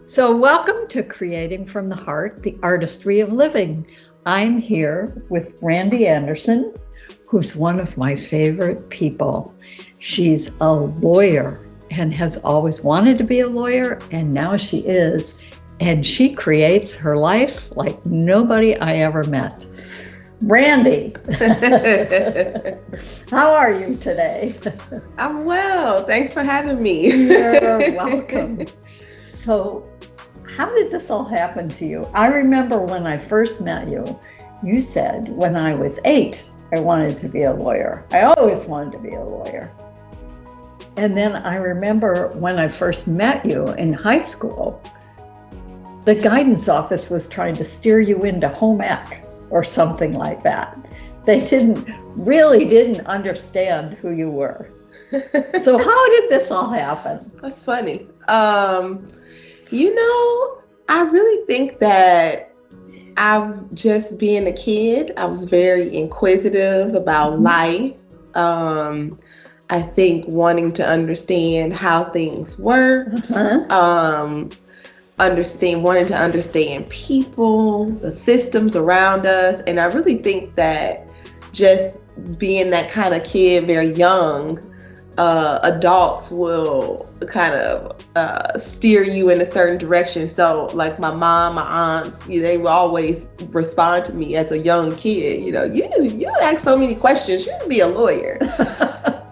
So, welcome to Creating from the Heart, the Artistry of Living. I'm here with Rhandi Anderson, who's one of my favorite people. She's a lawyer and has always wanted to be a lawyer, and now she is. And she creates her life like nobody I ever met. Rhandi, how are you today? I'm well. Thanks for having me. You're welcome. So, how did this all happen to you? I remember when I first met you, you said when I was 8, I wanted to be a lawyer. I always wanted to be a lawyer. And then I remember when I first met you in high school, the guidance office was trying to steer you into home ec or something like that. They really didn't understand who you were. So how did this all happen? That's funny. I really think that I'm just being a kid. I was very inquisitive about life. I think wanting to understand how things worked, wanting to understand people, the systems around us. And I really think that just being that kind of kid, very young, adults will kind of steer you in a certain direction. So like my mom, my aunts, they will always respond to me as a young kid, you ask so many questions, you should be a lawyer.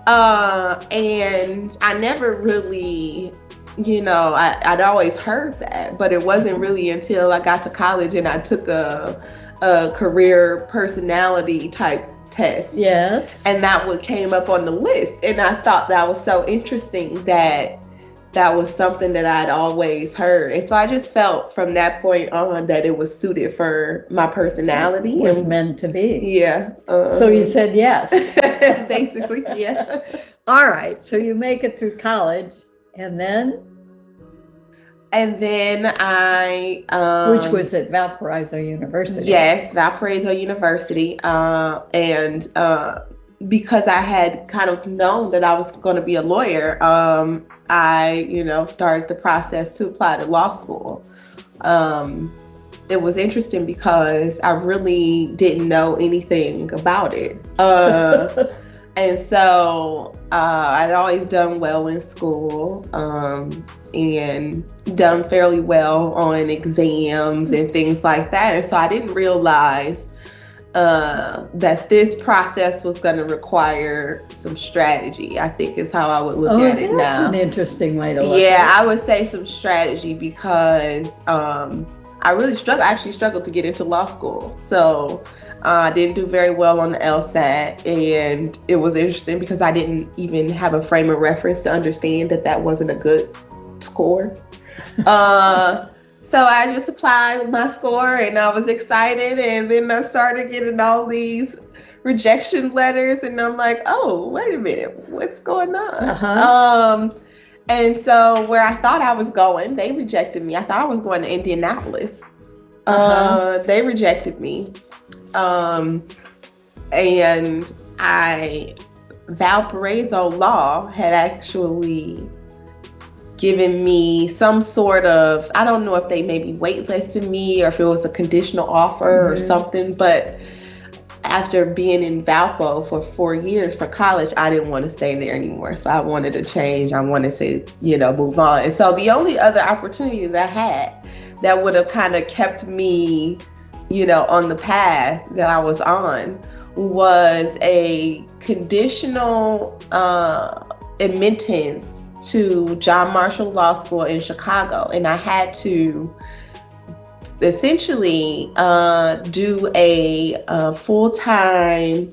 And I never really, I'd always heard that, but it wasn't really until I got to college and I took a career personality type test. Yes. And that what came up on the list. And I thought that was so interesting that was something that I'd always heard. And so I just felt from that point on that it was suited for my personality. It was meant to be. Yeah. So you said yes. Basically, yeah. All right. So you make it through college and then? And then I... which was at Valparaiso University. Yes, Valparaiso University. And because I had kind of known that I was going to be a lawyer, I, started the process to apply to law school. It was interesting because I really didn't know anything about it. And so I'd always done well in school and done fairly well on exams and things like that. And so I didn't realize that this process was going to require some strategy, I think is how I would look at it now. That's an interesting way to look at it. Yeah, I would say some strategy because I really struggled to get into law school. So I didn't do very well on the LSAT, and it was interesting because I didn't even have a frame of reference to understand that wasn't a good score. So I just applied with my score and I was excited, and then I started getting all these rejection letters and I'm like, oh, wait a minute, what's going on? And so where I thought I was going, they rejected me. I thought I was going to Indianapolis. They rejected me. And Valparaiso Law had actually given me some sort of, I don't know if they maybe waitlisted me or if it was a conditional offer or something, but after being in Valpo for 4 years for college, I didn't want to stay there anymore. So I wanted to change. I wanted to, move on. And so the only other opportunity that I had that would have kind of kept me, on the path that I was on was a conditional admittance to John Marshall Law School in Chicago. And I had to essentially do a full-time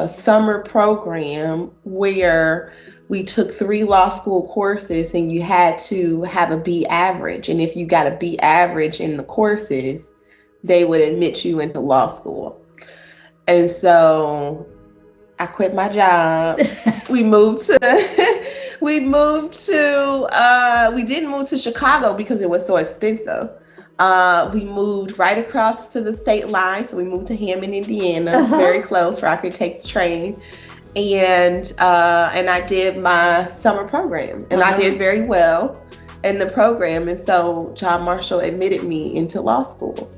summer program where we took 3 law school courses and you had to have a B average. And if you got a B average in the courses, they would admit you into law school. And so I quit my job. We didn't move to Chicago because it was so expensive. We moved right across to the state line. So we moved to Hammond, Indiana. It's very close where I could take the train. And I did my summer program and I did very well. in the program. And so John Marshall admitted me into law school.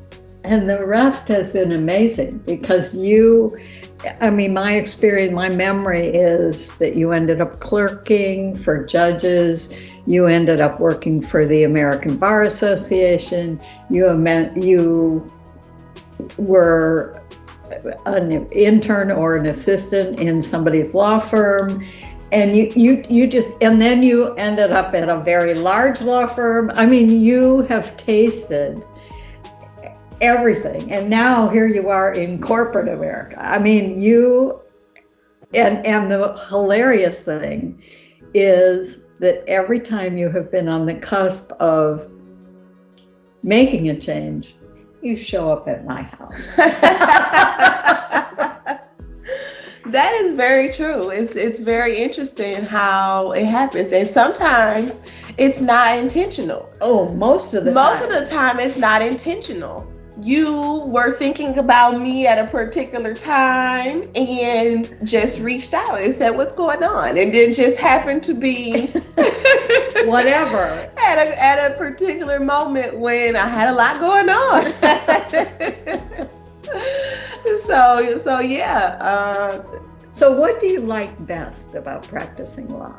And the rest has been amazing because my experience, my memory is that you ended up clerking for judges. You ended up working for the American Bar Association. You were an intern or an assistant in somebody's law firm. And and then you ended up at a very large law firm. I mean, you have tasted everything, and now here you are in corporate America. I mean, and the hilarious thing is that every time you have been on the cusp of making a change, you show up at my house. That is very true. It's very interesting how it happens, and sometimes it's not intentional. Oh, most of the time it's not intentional. You were thinking about me at a particular time and just reached out and said, "What's going on?" And then just happened to be whatever at a particular moment when I had a lot going on. So yeah. So what do you like best about practicing law?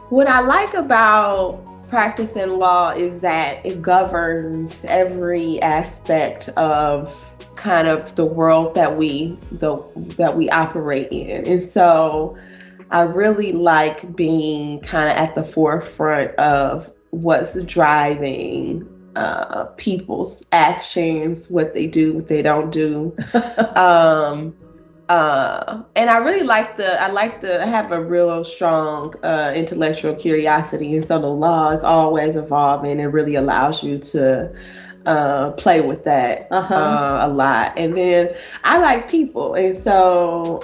What I like about practicing law is that it governs every aspect of kind of the world that we operate in. And so I really like being kind of at the forefront of what's driving people's actions, what they do, what they don't do. And I really I have a real strong intellectual curiosity, and so the law is always evolving. It really allows you to play with that a lot. And then I like people, and so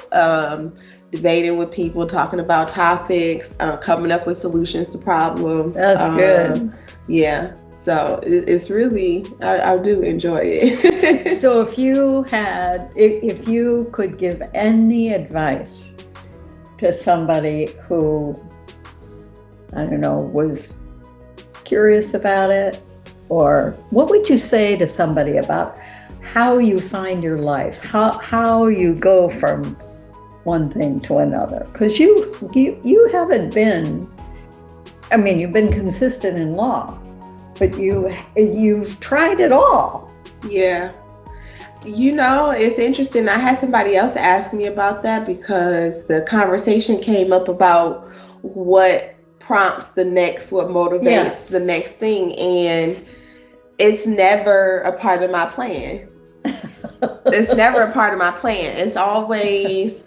debating with people, talking about topics, coming up with solutions to problems. That's good. Yeah. So it's really, I do enjoy it. So if you could give any advice to somebody who, I don't know, was curious about it, or what would you say to somebody about how you find your life, how you go from one thing to another? Because you haven't been, you've been consistent in law, but you've tried it all. Yeah. It's interesting. I had somebody else ask me about that because the conversation came up about what motivates the next thing. And it's never a part of my plan. It's never a part of my plan. It's always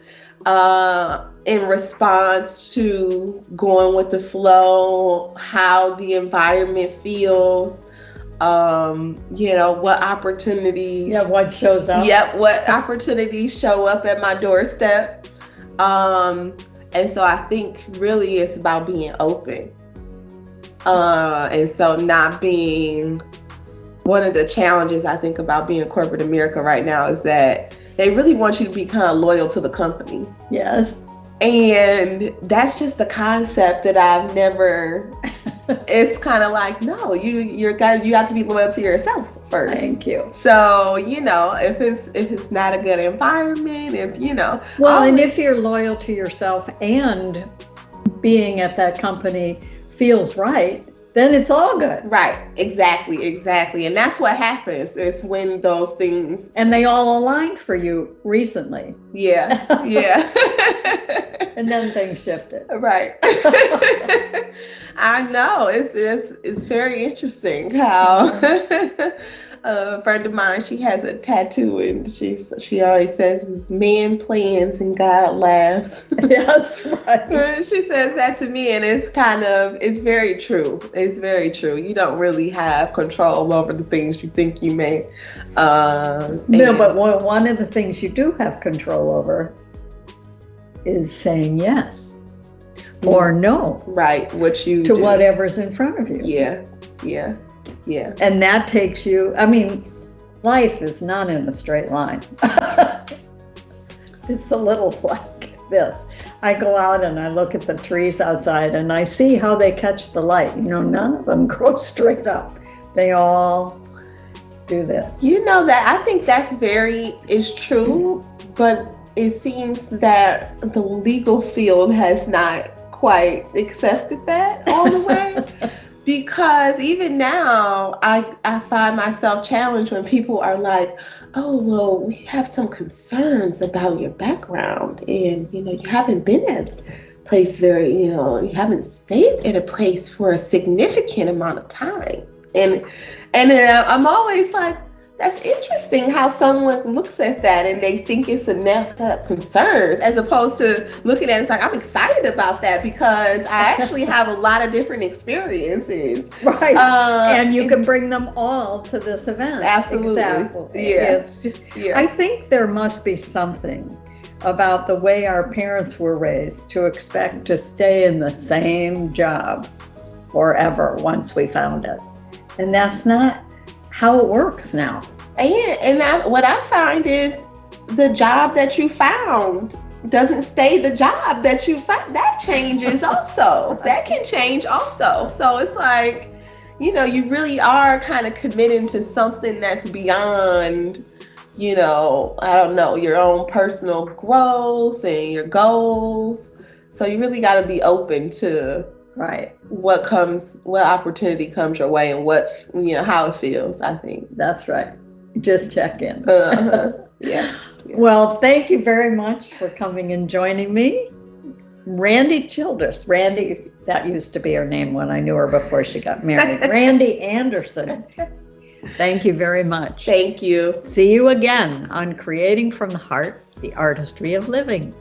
in response to going with the flow, how the environment feels, what opportunities. Yeah, what shows up. Yep, what opportunities show up at my doorstep. And so I think really it's about being open. And so not being, one of the challenges I think about being in corporate America right now is that they really want you to be kind of loyal to the company. Yes. And that's just the concept that I've never, it's kind of like, no, you have to be loyal to yourself first. Thank you. So, if it's not a good environment, and if you're loyal to yourself and being at that company feels right, then it's all good. Right. Exactly. And that's what happens. It's when those things. And they all aligned for you recently. Yeah. And then things shifted. Right. I know. It's very interesting how a friend of mine, she has a tattoo, and she always says, "This man plans and God laughs." That's right. She says that to me, and it's very true. It's very true. You don't really have control over the things you think you may. No, but one of the things you do have control over is saying yes or no. Right. To whatever's in front of you. Yeah. And that takes you, life is not in a straight line. It's a little like this. I go out and I look at the trees outside and I see how they catch the light. None of them grow straight up. They all do this. That I think that's is true, but it seems that the legal field has not quite accepted that all the way. Because even now, I find myself challenged when people are like, oh, well, we have some concerns about your background. And, you haven't been at a place you haven't stayed at a place for a significant amount of time. And I'm always like, that's interesting how someone looks at that and they think it's enough concerns, as opposed to looking at it, it's like, I'm excited about that because I actually have a lot of different experiences. Right. And you can bring them all to this event. Absolutely. Exactly. Yeah. It's just, I think there must be something about the way our parents were raised to expect to stay in the same job forever once we found it. And that's not how it works now. What I find is the job that you found doesn't stay the job that you found. That changes also. That can change also. So it's like, you really are kind of committing to something that's beyond, I don't know, your own personal growth and your goals. So you really got to be open to what opportunity comes your way and how it feels, I think. That's right. Just check in. Yeah. Well, thank you very much for coming and joining me. Rhandi Childress. Rhandi, that used to be her name when I knew her before she got married. Rhandi Anderson. Thank you very much. Thank you. See you again on Creating from the Heart, the Artistry of Living.